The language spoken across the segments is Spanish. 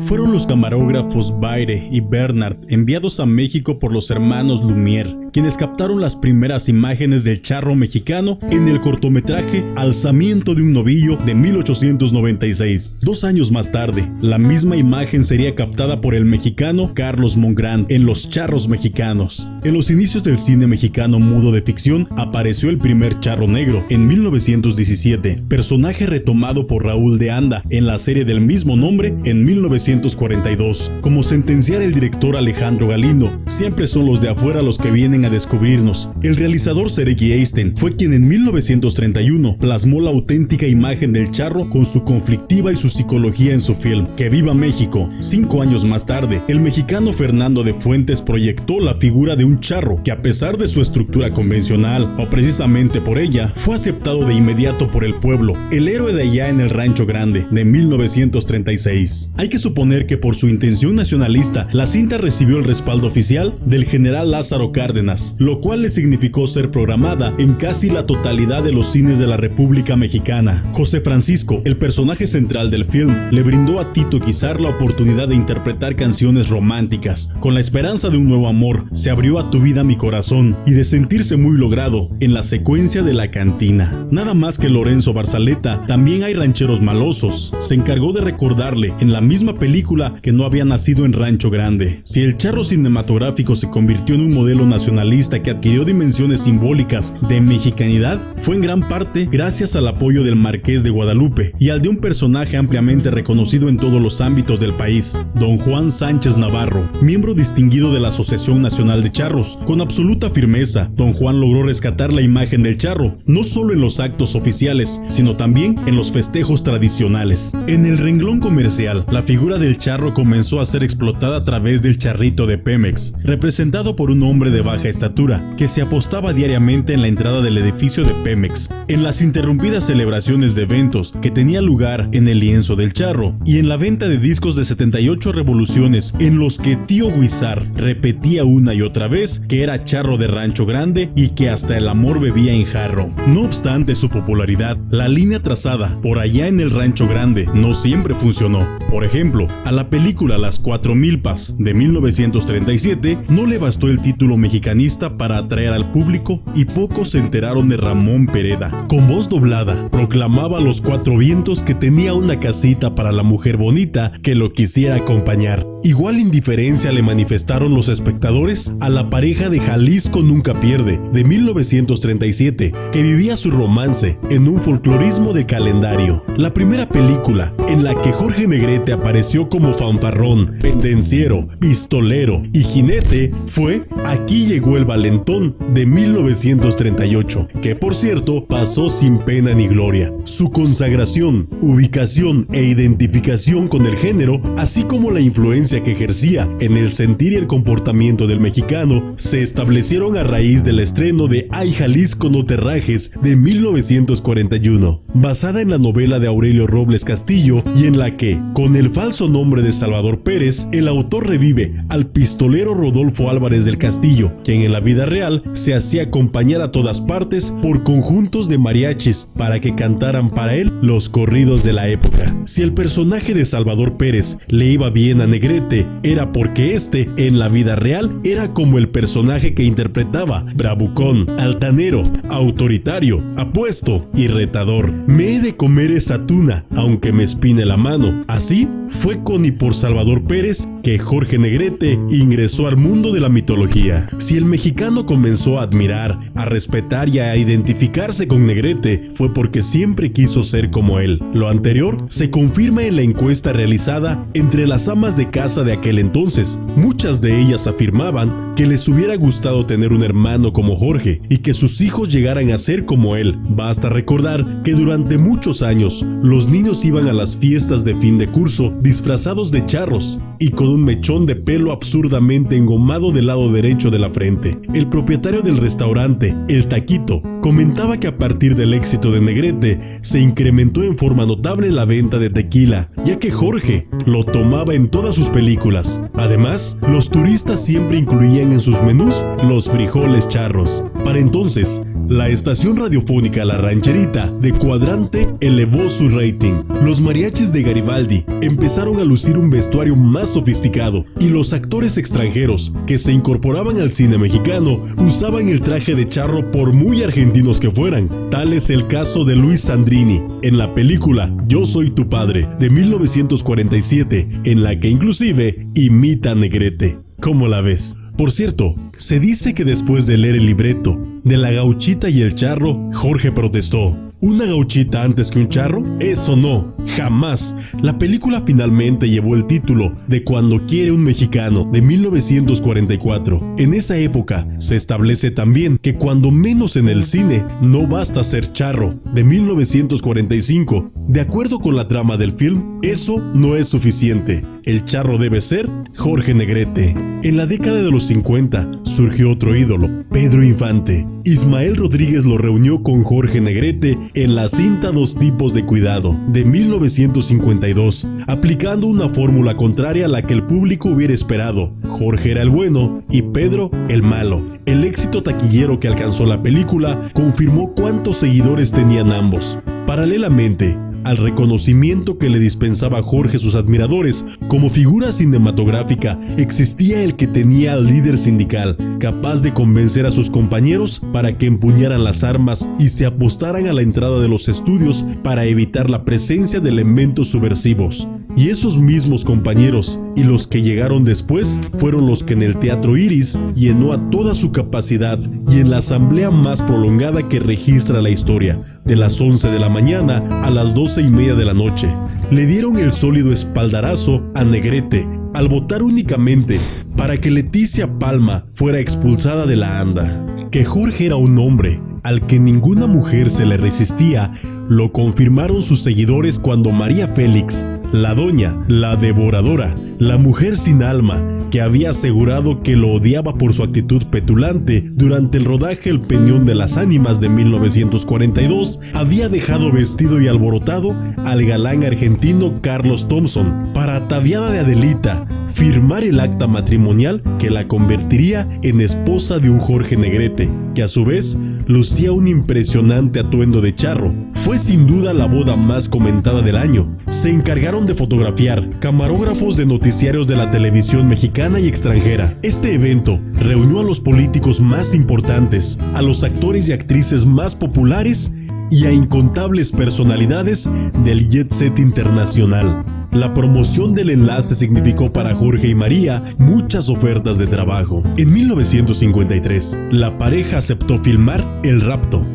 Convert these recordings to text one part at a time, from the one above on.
fueron los camarógrafos Baire y Bernard, enviados a México por los hermanos Lumière, quienes captaron las primeras imágenes del charro mexicano en el cortometraje Alzamiento de un novillo de 1896. 2 años más tarde, la misma imagen sería captada por el mexicano Carlos Mongrand en Los Charros Mexicanos. En los inicios del cine mexicano mudo de ficción apareció el primer charro negro en 1917, personaje retomado por Raúl de Anda en la serie del mismo nombre en 1942. Como sentenciara el director Alejandro Galindo, siempre son los de afuera los que vienen a descubrirnos. El realizador Sergei Eisenstein fue quien en 1931 plasmó la auténtica imagen del charro con su conflictiva y su psicología en su film Que Viva México. 5 años más tarde, el mexicano Fernando de Fuentes proyectó la figura de un charro que, a pesar de su estructura convencional, o precisamente por ella, fue aceptado de inmediato por el pueblo, el héroe de allá en el Rancho Grande, de 1936. Hay que suponer que por su intención nacionalista, la cinta recibió el respaldo oficial del general Lázaro Cárdenas, lo cual le significó ser programada en casi la totalidad de los cines de la República Mexicana. José Francisco, el personaje central del film, le brindó a Tito Guizar la oportunidad de interpretar canciones románticas. Con la esperanza de un nuevo amor, se abrió a tu vida mi corazón, y de sentirse muy logrado en la secuencia de La Cantina. Nada más que Lorenzo Barzaleta, también hay rancheros malosos, se encargó de recordarle en la misma película que no había nacido en Rancho Grande. Si el charro cinematográfico se convirtió en un modelo nacionalista que adquirió dimensiones simbólicas de mexicanidad, fue en gran parte gracias al apoyo del Marqués de Guadalupe y al de un personaje ampliamente reconocido en todos los ámbitos del país, don Juan Sánchez Navarro, miembro distinguido de la Asociación Nacional de Charros. Con absoluta firmeza, don Juan logró rescatar la imagen del charro, no solo en los actos oficiales, sino también en los festejos tradicionales. En el renglón comercial, la figura del charro comenzó a ser explotada a través del charrito de Pemex, representado por un hombre de baja estatura, que se apostaba diariamente en la entrada del edificio de Pemex, en las interrumpidas celebraciones de eventos que tenía lugar en el lienzo del charro, y en la venta de discos de 78 revoluciones, en los que Tío Guizar repetía una y otra vez que era charro de Rancho Grande y que hasta el amor bebía en jarro. No obstante su popularidad, la línea trazada por allá en el Rancho Grande no siempre funcionó. Por ejemplo, a la película Las Cuatro Milpas de 1937 no le bastó el título mexicanista para atraer al público y pocos se enteraron de Ramón Pereda. Con voz doblada, proclamaba a los 4 vientos que tenía una casita para la mujer bonita que lo quisiera acompañar. Igual indiferencia le manifestaron los espectadores a la pareja de Jalisco Nunca Pierde de 1937, que vivía su romance en un folclorismo de calendario. La primera película en la que Jorge Negrete apareció como fanfarrón, pendenciero, pistolero y jinete fue Aquí llegó el valentón de 1938, que por cierto pasó sin pena ni gloria. Su consagración, ubicación e identificación con el género, así como la influencia que ejercía en el sentir y el comportamiento del mexicano, se establecieron a raíz del estreno de Ay Jalisco no te rajes de 1941, basada en la novela de Aurelio Robles Castillo y en la que, con el falso nombre de Salvador Pérez, el autor revive al pistolero Rodolfo Álvarez del Castillo, quien en la vida real se hacía acompañar a todas partes por conjuntos de mariachis para que cantaran para él los corridos de la época. Si el personaje de Salvador Pérez le iba bien a Negrete, era porque este, en la vida real, era como el personaje que interpretaba: bravucón, altanero, autoritario, apuesto y retador. Me he de comer esa tuna, aunque me espine la mano. Así fue con y por Salvador Pérez que Jorge Negrete ingresó al mundo de la mitología. Si el mexicano comenzó a admirar, a respetar y a identificarse con Negrete, fue porque siempre quiso ser como él. Lo anterior se confirma en la encuesta realizada entre las amas de casa de aquel entonces. Muchas de ellas afirmaban que les hubiera gustado tener un hermano como Jorge y que sus hijos llegaran a ser como él. Basta recordar que durante muchos años los niños iban a las fiestas de fin de curso disfrazados de charros y con un mechón de pelo absurdamente engomado del lado derecho de la frente. El propietario del restaurante, El Taquito, comentaba que a partir del éxito de Negrete se incrementó en forma notable la venta de tequila, ya que Jorge lo tomaba en todas sus películas. Además, los turistas siempre incluían en sus menús los frijoles charros. Para entonces, la estación radiofónica La Rancherita de Cuadrante elevó su rating. Los mariachis de Garibaldi empezaron a lucir un vestuario más sofisticado y los actores extranjeros que se incorporaban al cine mexicano usaban el traje de charro por muy argentinos que fueran. Tal es el caso de Luis Sandrini en la película Yo soy tu padre de 1947, en la que inclusive imita a Negrete. ¿Cómo la ves? Por cierto, se dice que después de leer el libreto de La Gauchita y el Charro, Jorge protestó. ¿Una gauchita antes que un charro? Eso no, jamás. La película finalmente llevó el título de Cuando quiere un mexicano, de 1944. En esa época se establece también que cuando menos en el cine no basta ser charro, de 1945. De acuerdo con la trama del film, eso no es suficiente. El charro debe ser Jorge Negrete. En la década de los 50 surgió otro ídolo, Pedro Infante. Ismael Rodríguez lo reunió con Jorge Negrete en la cinta Dos tipos de cuidado, de 1952, aplicando una fórmula contraria a la que el público hubiera esperado. Jorge era el bueno y Pedro el malo. El éxito taquillero que alcanzó la película confirmó cuántos seguidores tenían ambos. Paralelamente al reconocimiento que le dispensaba Jorge a sus admiradores como figura cinematográfica, existía el que tenía al líder sindical, capaz de convencer a sus compañeros para que empuñaran las armas y se apostaran a la entrada de los estudios para evitar la presencia de elementos subversivos. Y esos mismos compañeros y los que llegaron después fueron los que en el Teatro Iris llenó a toda su capacidad y en la asamblea más prolongada que registra la historia, de las 11 de la mañana a las 12:30 de la noche. Le dieron el sólido espaldarazo a Negrete al votar únicamente para que Leticia Palma fuera expulsada de la ANDA. Que Jorge era un hombre al que ninguna mujer se le resistía, lo confirmaron sus seguidores cuando María Félix, la doña, la devoradora, la mujer sin alma, que había asegurado que lo odiaba por su actitud petulante durante el rodaje El Peñón de las Ánimas de 1942, había dejado vestido y alborotado al galán argentino Carlos Thompson para, ataviada de Adelita, firmar el acta matrimonial que la convertiría en esposa de un Jorge Negrete, que a su vez lucía un impresionante atuendo de charro. Fue sin duda la boda más comentada del año. Se encargaron de fotografiar camarógrafos de noticiarios de la televisión mexicana y extranjera. Este evento reunió a los políticos más importantes, a los actores y actrices más populares y a incontables personalidades del jet set internacional. La promoción del enlace significó para Jorge y María muchas ofertas de trabajo. En 1953, la pareja aceptó filmar El Rapto.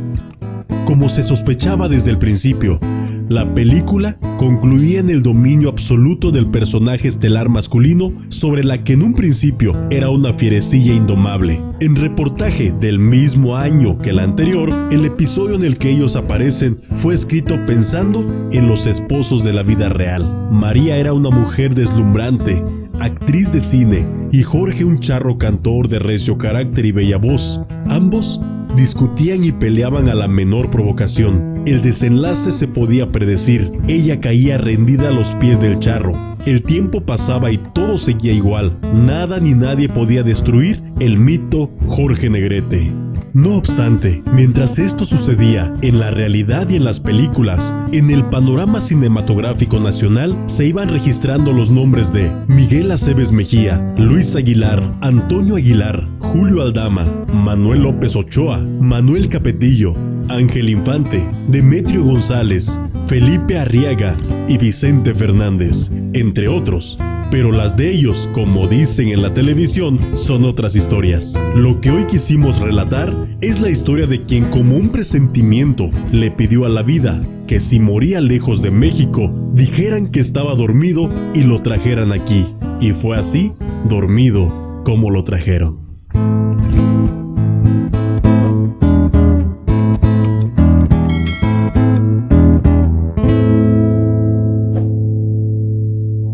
Como se sospechaba desde el principio, la película concluía en el dominio absoluto del personaje estelar masculino sobre la que en un principio era una fierecilla indomable. En reportaje del mismo año que la anterior, el episodio en el que ellos aparecen fue escrito pensando en los esposos de la vida real. María era una mujer deslumbrante, actriz de cine, y Jorge un charro cantor de recio carácter y bella voz. Ambos discutían y peleaban a la menor provocación. El desenlace se podía predecir. Ella caía rendida a los pies del charro. El tiempo pasaba y todo seguía igual. Nada ni nadie podía destruir el mito Jorge Negrete. No obstante, mientras esto sucedía en la realidad y en las películas, en el panorama cinematográfico nacional se iban registrando los nombres de Miguel Aceves Mejía, Luis Aguilar, Antonio Aguilar, Julio Aldama, Manuel López Ochoa, Manuel Capetillo, Ángel Infante, Demetrio González, Felipe Arriaga y Vicente Fernández, entre otros. Pero las de ellos, como dicen en la televisión, son otras historias. Lo que hoy quisimos relatar es la historia de quien, como un presentimiento, le pidió a la vida que si moría lejos de México, dijeran que estaba dormido y lo trajeran aquí. Y fue así, dormido, como lo trajeron.